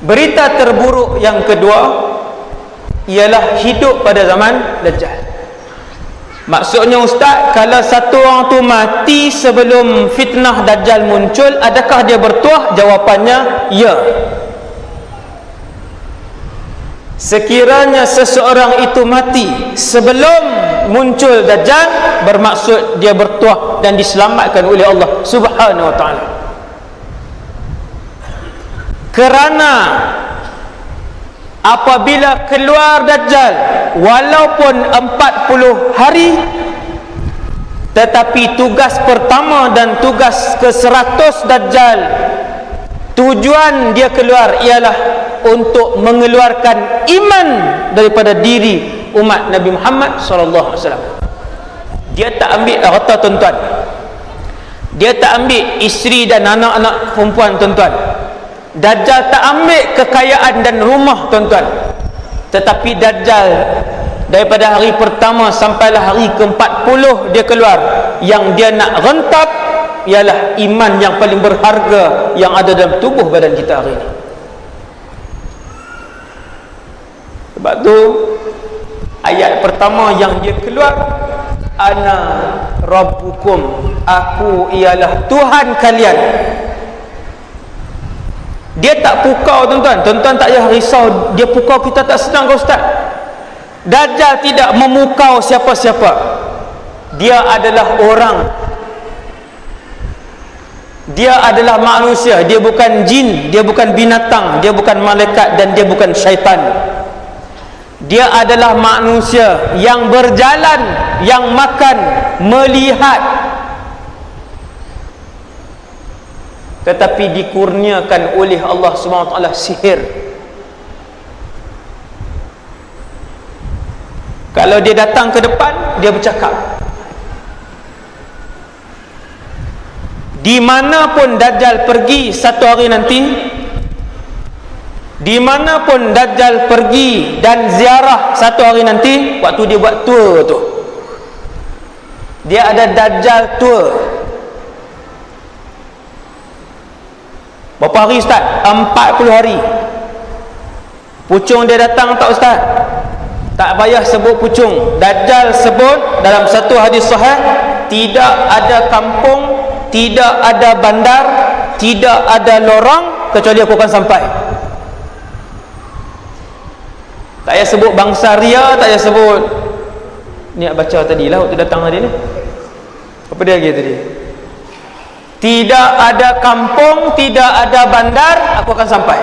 Berita terburuk yang kedua ialah hidup pada zaman Dajjal. Maksudnya ustaz, kalau satu orang tu mati sebelum fitnah Dajjal muncul, adakah dia bertuah? Jawapannya ya. Sekiranya seseorang itu mati sebelum muncul Dajjal, bermaksud dia bertuah dan diselamatkan oleh Allah Subhanahu wa taala. Kerana apabila keluar Dajjal walaupun 40 hari, tetapi tugas pertama dan tugas ke-100 Dajjal, tujuan dia keluar ialah untuk mengeluarkan iman daripada diri umat Nabi Muhammad sallallahu alaihi wasallam. Dia tak ambil harta tuan-tuan, dia tak ambil isteri dan anak-anak perempuan tuan-tuan. Dajjal tak ambil kekayaan dan rumah tuan-tuan, tetapi Dajjal daripada hari pertama sampailah hari ke-40 dia keluar, yang dia nak rentap ialah iman yang paling berharga yang ada dalam tubuh badan kita hari ini. Sebab tu ayat pertama yang dia keluar, ana rabbukum, aku ialah Tuhan kalian. Dia tak pukau tuan-tuan. Tuan-tuan tak payah risau dia pukau kita tak senang ke ustaz. Dajjal tidak memukau siapa-siapa. Dia adalah orang, dia adalah manusia. Dia bukan jin, dia bukan binatang, dia bukan malaikat, dan dia bukan syaitan. Dia adalah manusia yang berjalan, yang makan, melihat, tetapi dikurniakan oleh Allah Subhanahu wa taala sihir. Kalau dia datang ke depan, dia bercakap. Di mana pun Dajjal pergi satu hari nanti, di mana pun Dajjal pergi dan ziarah satu hari nanti, waktu dia buat tour tu, dia ada Dajjal tour. Berapa hari ustaz? 40 hari. Pucung dia datang tak ustaz? Tak payah sebut pucung. Dajjal sebut dalam satu hadis sahih, tidak ada kampung, tidak ada bandar, tidak ada lorong kecuali aku akan sampai. Tak payah sebut bangsa Ria, tak payah sebut ni baca tadilah waktu datang tadi ni. Apa dia lagi tadi? Tidak ada kampung, tidak ada bandar, aku akan sampai.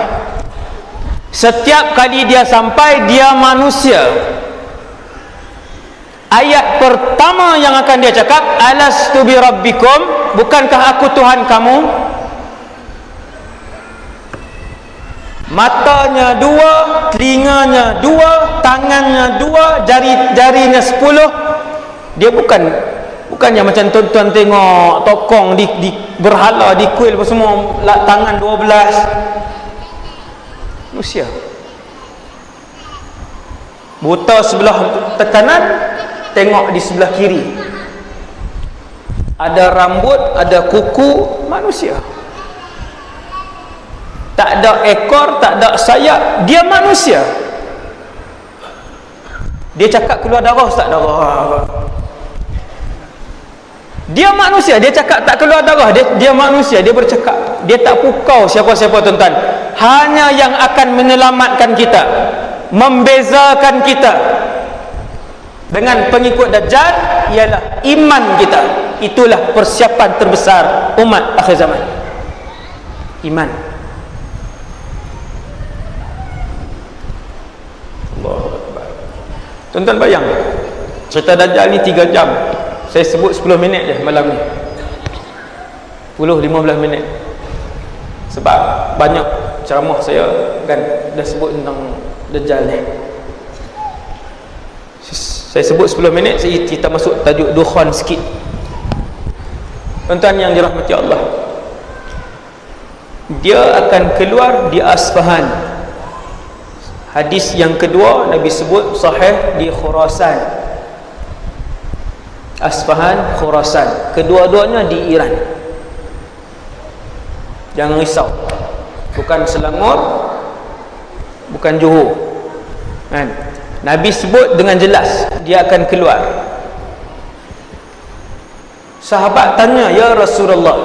Setiap kali dia sampai, dia manusia. Ayat pertama yang akan dia cakap, alastu bi rabbikum, bukankah aku Tuhan kamu? Matanya dua, telinganya dua, tangannya dua, jari-jarinya 10. Dia bukannya macam tuan-tuan tengok tokong di berhala, di kuil apa semua, tangan 12. Manusia buta sebelah kanan, tengok di sebelah kiri, ada rambut, ada kuku, manusia. Tak ada ekor, tak ada sayap, dia manusia. Dia cakap keluar darah, tak darah. Dia manusia, dia cakap tak keluar darah, dia manusia, dia bercakap. Dia tak pukau siapa-siapa tuan-tuan. Hanya yang akan menyelamatkan kita, membezakan kita dengan pengikut Dajjal ialah iman kita. Itulah persiapan terbesar umat akhir zaman. Iman. Allahu Akbar. Tuan-tuan bayang, cerita Dajjal ni 3 jam. Saya sebut 10 minit je malam ni, 10-15 minit. Sebab banyak ceramah saya kan dah sebut tentang Dajjal ni. Saya sebut 10 minit, kita masuk tajuk dukhan sikit. Tuan-tuan yang dirahmati Allah, dia akan keluar di Asfahan. Hadis yang kedua Nabi sebut sahih di Khurasan. Asfahan, Khurasan, kedua-duanya di Iran. Jangan risau, bukan Selangor, bukan Johor kan. Nabi sebut dengan jelas dia akan keluar. Sahabat tanya, ya Rasulullah,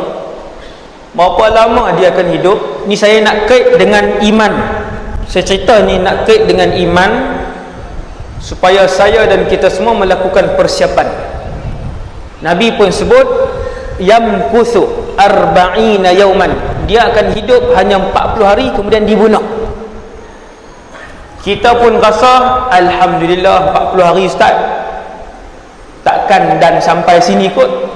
berapa lama dia akan hidup? Ni saya nak kait dengan iman. Saya cerita ni nak kait dengan iman supaya saya dan kita semua melakukan persiapan. Nabi pun sebut yamkuthu arba'ina yauman, dia akan hidup hanya 40 hari kemudian dibunuh. Kita pun rasa alhamdulillah 40 hari ustaz, takkan dan sampai sini kot.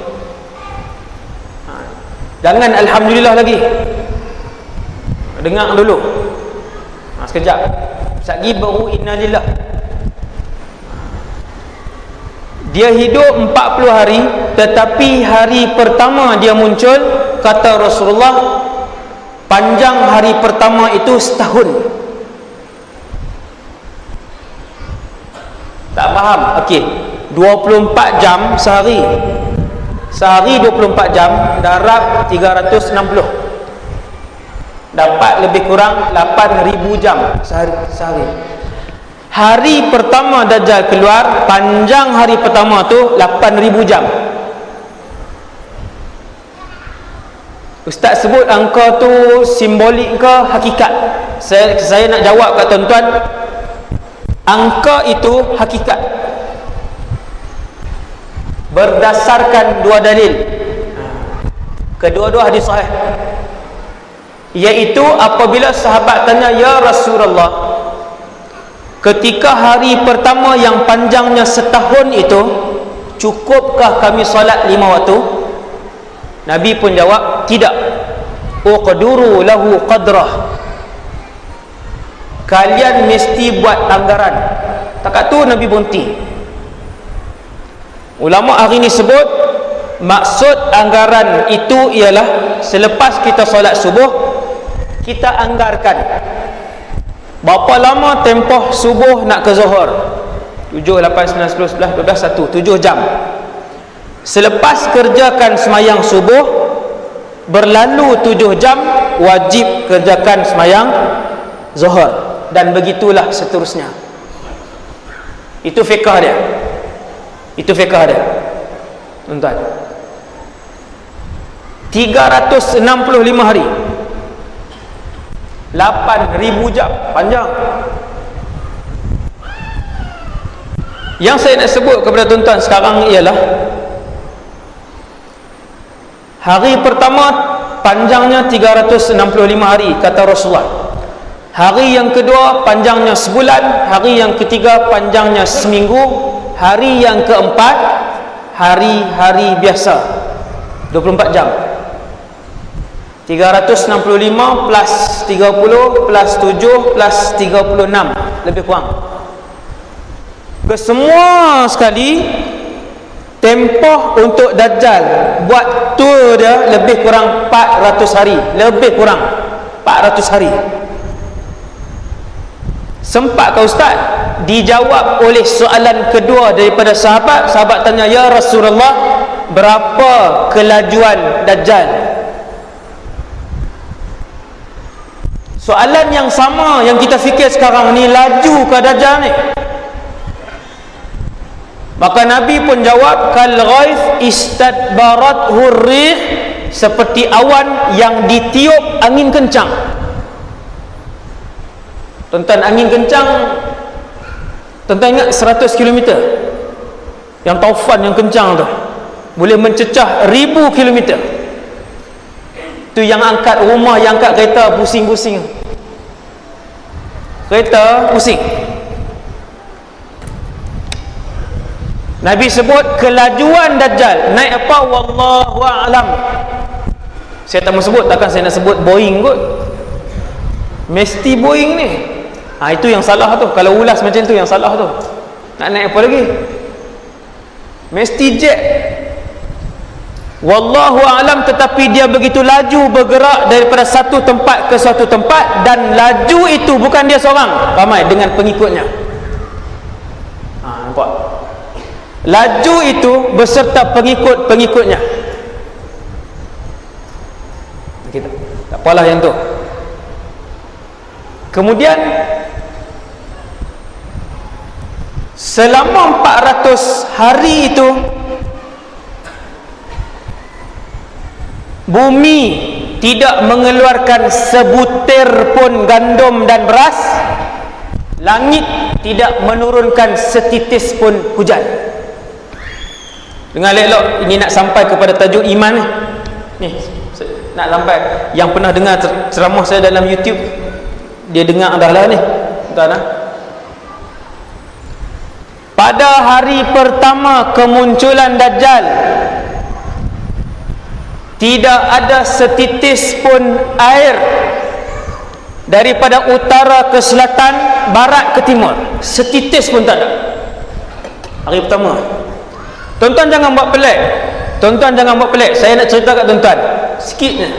Jangan alhamdulillah lagi, dengar dulu. Sekejap, sekejap lagi baru innalillah. Dia hidup 40 hari, tetapi hari pertama dia muncul, kata Rasulullah, panjang hari pertama itu setahun. Tak faham? Okey, 24 jam sehari. Sehari 24 jam, darab 360. Dapat lebih kurang 8,000 jam sehari. Hari pertama Dajjal keluar, panjang hari pertama tu 8,000 jam. Ustaz sebut angka tu simbolik ke hakikat? Saya nak jawab kat tuan-tuan, angka itu hakikat berdasarkan dua dalil. Kedua-dua hadis sahih, iaitu apabila sahabat tanya, ya Rasulullah, ketika hari pertama yang panjangnya setahun itu, cukupkah kami solat 5 waktu? Nabi pun jawab, tidak. Uqduru lahu qadrah, kalian mesti buat anggaran. Takat tu Nabi berhenti. Ulama hari ni sebut maksud anggaran itu ialah selepas kita solat subuh, kita anggarkan berapa lama tempoh subuh nak ke Zuhur. 7, 8, 9, 10, 11, 12, 1, 7 jam. Selepas kerjakan semayang subuh, berlalu 7 jam, wajib kerjakan semayang Zuhur, dan begitulah seterusnya. Itu fiqh dia. Itu fiqh dia, tuan-tuan. 365 hari, 8,000 jam, panjang. Yang saya nak sebut kepada tuan-tuan sekarang ialah hari pertama panjangnya 365 hari, kata Rasulullah. Hari yang kedua panjangnya sebulan, hari yang ketiga panjangnya seminggu, hari yang keempat hari-hari biasa 24 jam. 365 plus 30 plus 7 plus 36, lebih kurang. Kesemua sekali tempoh untuk Dajjal buat tour dia lebih kurang 400 hari. Lebih kurang 400 hari. Sempat ke Ustaz? Dijawab oleh soalan kedua daripada sahabat. Sahabat tanya, ya Rasulullah, berapa kelajuan Dajjal? Soalan yang sama yang kita fikir sekarang ni, laju ke Dajjal ni? Maka Nabi pun jawab, kal ghaith istadbarat hurrih, seperti awan yang ditiup angin kencang. Tuan-tuan, angin kencang, tuan-tuan ingat 100 km yang taufan yang kencang tu boleh mencecah 1000 km. Tu yang angkat rumah, yang angkat kereta pusing-pusing. Kereta pusing. Nabi sebut kelajuan Dajjal naik apa, wallahu a'lam. Saya tak mau sebut, takkan saya nak sebut Boeing kot. Mesti Boeing ni. Itu yang salah tu. Kalau ulas macam tu yang salah tu. Nak naik apa lagi? Mesti jet. Wallahu a'lam. Tetapi dia begitu laju bergerak daripada satu tempat ke satu tempat, dan laju itu bukan dia seorang, ramai dengan pengikutnya. Nampak? Laju itu beserta pengikut-pengikutnya. Kita tak apalah yang tu. Kemudian selama 400 hari itu bumi tidak mengeluarkan sebutir pun gandum dan beras, langit tidak menurunkan setitis pun hujan. Dengar elok, ini nak sampai kepada tajuk iman ni. Nak sampai, yang pernah dengar ceramah saya dalam YouTube, dia dengar dah lah ni. Tuan, pada hari pertama kemunculan Dajjal, tidak ada setitis pun air daripada utara ke selatan, barat ke timur, setitis pun tak ada. Hari pertama. Tuan-tuan jangan buat pelik. Tuan-tuan jangan buat pelik. Saya nak cerita kat tuan-tuan sikitnya.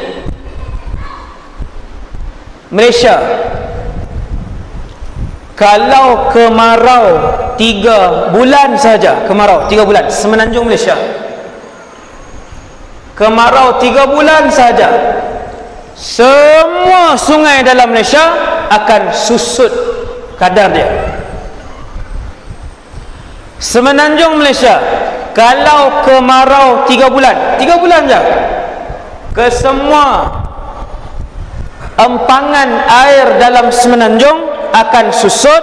Malaysia, kalau kemarau 3 bulan saja, kemarau 3 bulan, Semenanjung Malaysia, kemarau 3 bulan saja, semua sungai dalam Malaysia akan susut kadar dia. Semenanjung Malaysia, kalau kemarau 3 bulan, 3 bulan je, ke semua empangan air dalam semenanjung akan susut,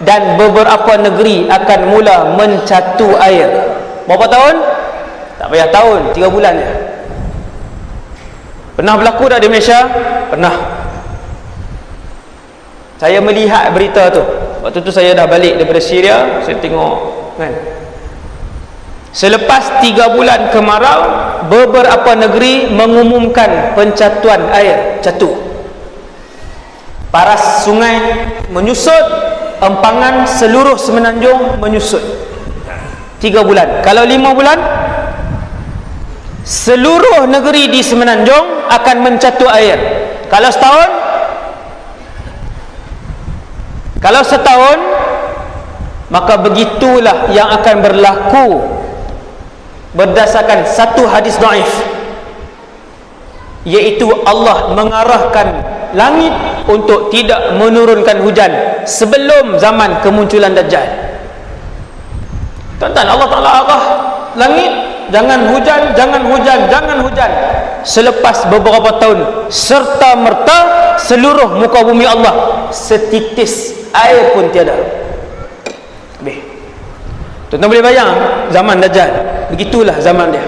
dan beberapa negeri akan mula mencatu air. Berapa tahun? Tak payah tahun, 3 bulan je. Pernah berlaku tak di Malaysia? Pernah. Saya melihat berita tu. Waktu tu saya dah balik daripada Syria, saya tengok kan. Selepas 3 bulan kemarau, beberapa negeri mengumumkan pencatuan air, catu. Paras sungai menyusut, empangan seluruh semenanjung menyusut. 3 bulan. Kalau 5 bulan, seluruh negeri di semenanjung akan mencatu air. Kalau setahun, maka begitulah yang akan berlaku berdasarkan satu hadis dhaif, iaitu Allah mengarahkan langit untuk tidak menurunkan hujan sebelum zaman kemunculan Dajjal. Tuan-tuan, Allah Ta'ala arah langit, jangan hujan, jangan hujan, jangan hujan. Selepas beberapa tahun, serta merta seluruh muka bumi Allah setitis air pun tiada. Habis. Tuan-tuan boleh bayang zaman Dajjal, begitulah zaman dia.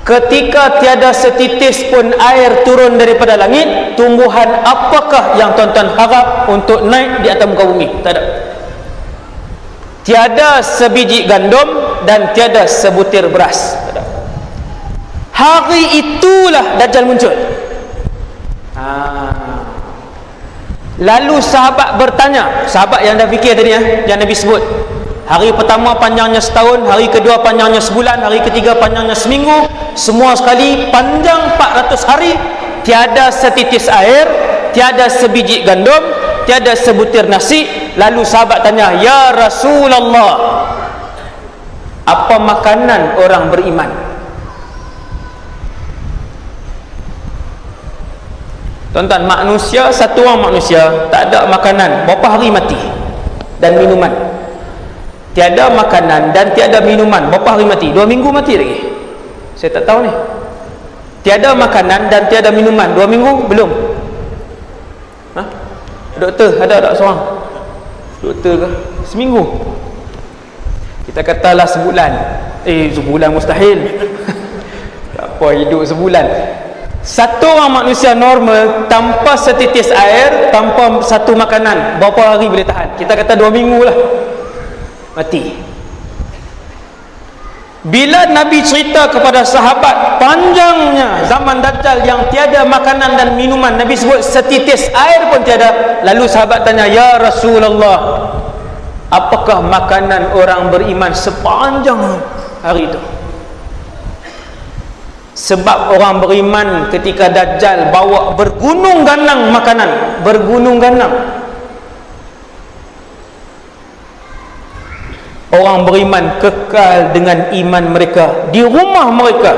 Ketika tiada setitis pun air turun daripada langit, tumbuhan apakah yang tuan-tuan harap untuk naik di atas muka bumi? Tak ada. Tiada sebiji gandum dan tiada sebutir beras. Tak ada. Hari itulah Dajjal muncul. Lalu sahabat bertanya, sahabat yang dah fikir tadi yang Nabi sebut, hari pertama panjangnya setahun, hari kedua panjangnya sebulan, hari ketiga panjangnya seminggu, semua sekali panjang 400 hari, tiada setitis air, tiada sebiji gandum, tiada sebutir nasi. Lalu sahabat tanya, ya Rasulullah, apa makanan orang beriman? Tuan-tuan, manusia, satu orang manusia tak ada makanan, berapa hari mati? Dan minuman, tiada makanan dan tiada minuman, berapa hari mati? 2 minggu mati lagi. Saya tak tahu ni. Tiada makanan dan tiada minuman, 2 minggu belum. Doktor ada tak seorang? Doktor ke? Seminggu. Kita katalah sebulan. Sebulan mustahil. Tak apa hidup sebulan. Satu orang manusia normal tanpa setitis air, tanpa satu makanan, berapa hari boleh tahan? Kita kata 2 minggu lah, mati. Bila Nabi cerita kepada sahabat panjangnya zaman Dajjal yang tiada makanan dan minuman, Nabi sebut setitis air pun tiada. Lalu sahabat tanya, ya Rasulullah, apakah makanan orang beriman sepanjang hari itu? Sebab orang beriman ketika Dajjal bawa bergunung ganang makanan, bergunung ganang. Orang beriman kekal dengan iman mereka di rumah mereka.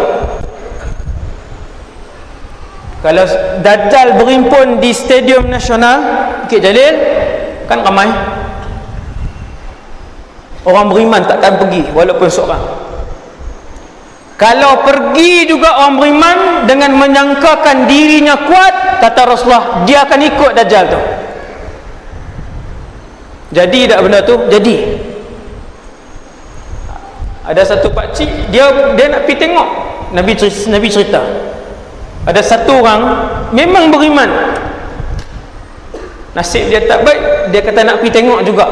Kalau Dajjal berimpun di Stadium Nasional Bukit Jalil, kan ramai. orang beriman takkan pergi walaupun seorang. Kalau pergi juga orang beriman dengan menyangkakan dirinya kuat, kata Rasulullah, dia akan ikut Dajjal tu. Jadi tak benda tu? Jadi. Ada satu pakcik, dia nak pergi tengok. Nabi cerita. Ada satu orang memang beriman. Nasib dia tak baik, dia kata nak pergi tengok juga.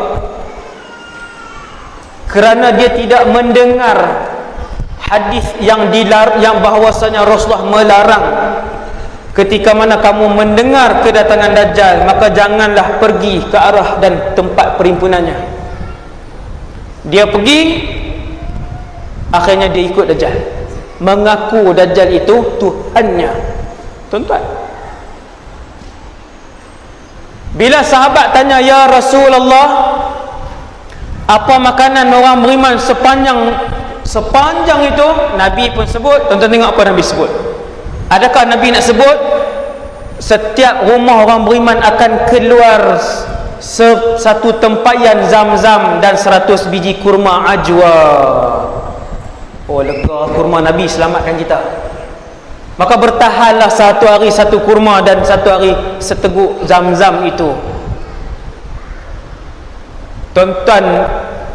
Kerana dia tidak mendengar hadis yang bahawasanya Rasulullah melarang, ketika mana kamu mendengar kedatangan Dajjal, maka janganlah pergi ke arah dan tempat perhimpunannya. Dia pergi, akhirnya dia ikut Dajjal, mengaku Dajjal itu Tuhannya. Tuan-tuan, bila sahabat tanya, ya Rasulullah, apa makanan orang beriman sepanjang itu? Nabi pun sebut. Tuan-tuan tengok apa Nabi sebut. Adakah Nabi nak sebut setiap rumah orang beriman akan keluar satu tempayan zam-zam dan 100 biji kurma ajwa? Oh, lega kurma Nabi selamatkan kita. Maka bertahanlah satu hari satu kurma dan satu hari seteguk zam-zam itu. Tuan-tuan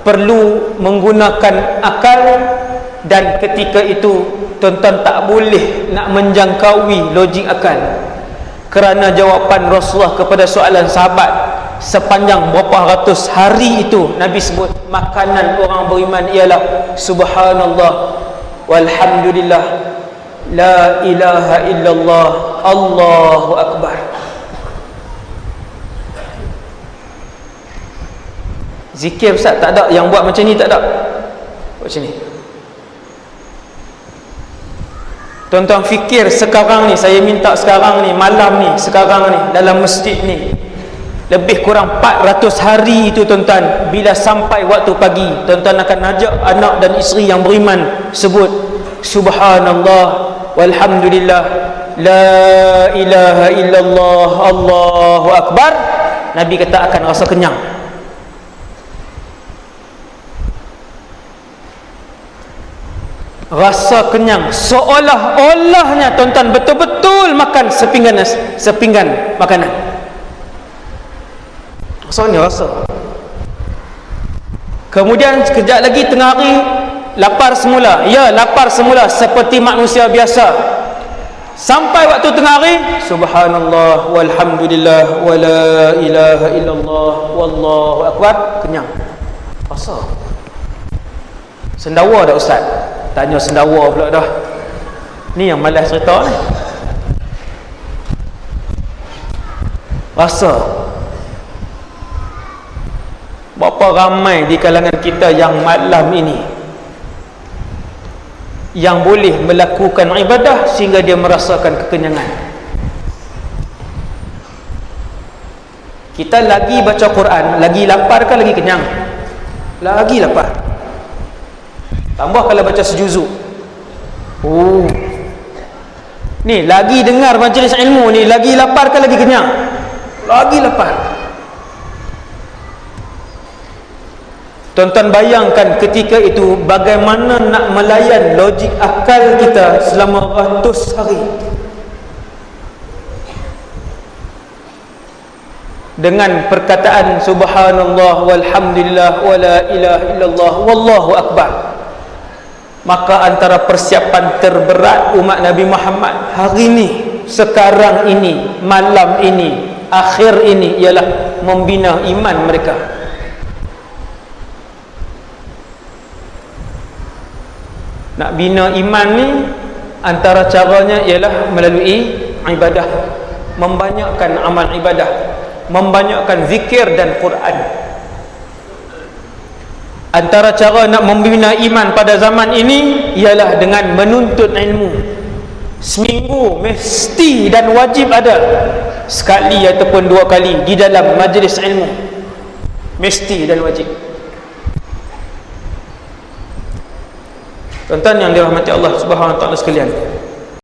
perlu menggunakan akal, dan ketika itu tuan-tuan tak boleh nak menjangkaui logik akal, kerana jawapan Rasulullah kepada soalan sahabat sepanjang berapa ratus hari itu, Nabi sebut makanan orang beriman ialah subhanallah walhamdulillah la ilaha illallah Allahu akbar. Zikir Ustaz tak ada yang buat macam ni, tak ada. Buat macam ni. Tuan-tuan fikir sekarang ni, saya minta sekarang ni, malam ni, sekarang ni, dalam masjid ni, lebih kurang 400 hari itu tuan-tuan, bila sampai waktu pagi, tuan-tuan akan ajak anak dan isteri yang beriman sebut subhanallah walhamdulillah la ilaha illallah Allahu akbar. Nabi kata akan rasa kenyang. Rasa kenyang, seolah-olahnya tuan-tuan betul-betul makan sepinggan makanan. Rasanya rasa. Kemudian sekejap lagi tengah hari lapar semula. Ya, lapar semula seperti manusia biasa. Sampai waktu tengah hari, subhanallah walhamdulillah wala ilaha illallah wallahu akbar, kenyang. Rasa. Sendawa dah Ustaz? Tanya sendawa pula dah. Ni yang malas cerita ni. Rasa. Berapa ramai di kalangan kita yang malam ini yang boleh melakukan ibadah sehingga dia merasakan kekenyangan. Kita lagi baca Quran, lagi lapar ke lagi kenyang? Lagi lapar. Tambah kalau baca sejuzuk. Oh. Ni lagi dengar majlis ilmu ni, lagi lapar ke lagi kenyang? Lagi lapar. Tuan-tuan bayangkan ketika itu bagaimana nak melayan logik akal kita selama ratus hari. Dengan perkataan subhanallah walhamdulillah wala ilaha illallah wallahu akbar. Maka antara persiapan terberat umat Nabi Muhammad hari ini, sekarang ini, malam ini, akhir ini ialah membina iman mereka. Nak bina iman ni antara caranya ialah melalui ibadah, membanyakkan amal ibadah, membanyakkan zikir dan Quran. Antara cara nak membina iman pada zaman ini ialah dengan menuntut ilmu. Seminggu mesti dan wajib ada sekali ataupun dua kali di dalam majlis ilmu. Mesti dan wajib. Tuan-tuan yang dirahmati Allah Subhanahu wa taala sekalian,